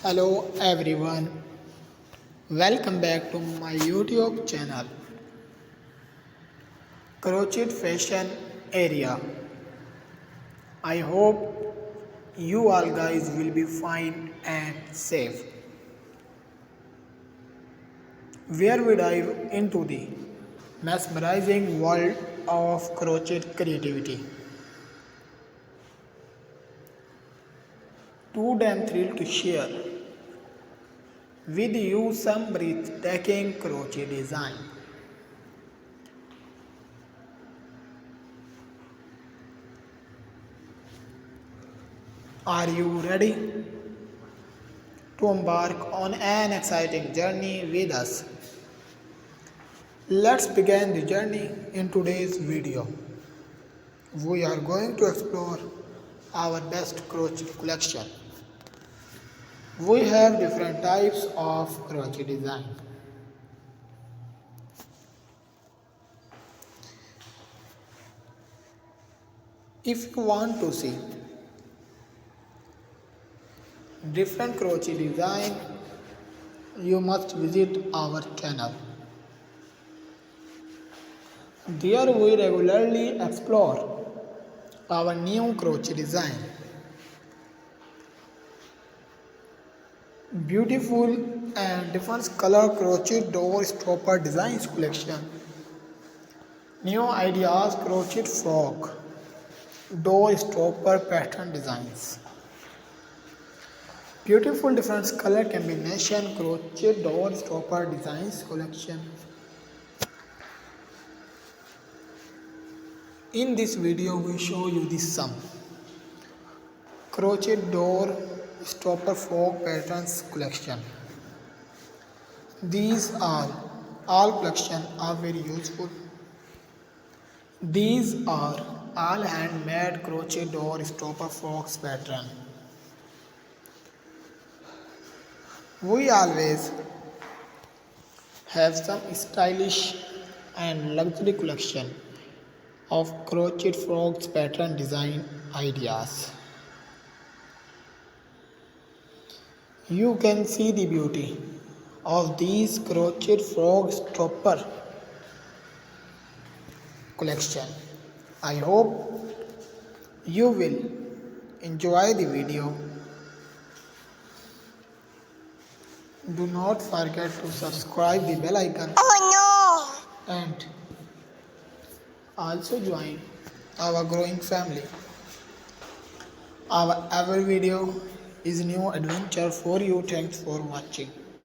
Hello everyone, welcome back to my YouTube channel Crochet Fashion Area. I hope you all guys will be fine and safe. Where we dive into the mesmerizing world of crochet creativity. Too damn thrilled to share with you some breathtaking crochet design. Are you ready to embark on an exciting journey with us? Let's begin the journey in today's video. We are going to explore our best crochet collection. We have different types of crochet design. If you want to see different crochet design, you must visit our channel. There we regularly explore our new crochet design. Beautiful and different color crochet door stopper designs collection. New ideas crochet frog door stopper pattern designs. Beautiful different color combination crochet door stopper designs collection. In this video we show you the sum crochet door stopper frog patterns collection. These are all collection are very useful. These are all handmade crochet door stopper frogs pattern. We always have some stylish and luxury collection of crochet frogs pattern design ideas. You can see the beauty of these crochet frog stopper collection. I hope you will enjoy the video. Do not forget to subscribe the bell icon and also join our growing family. Our every video is new adventure for you. Thanks for watching.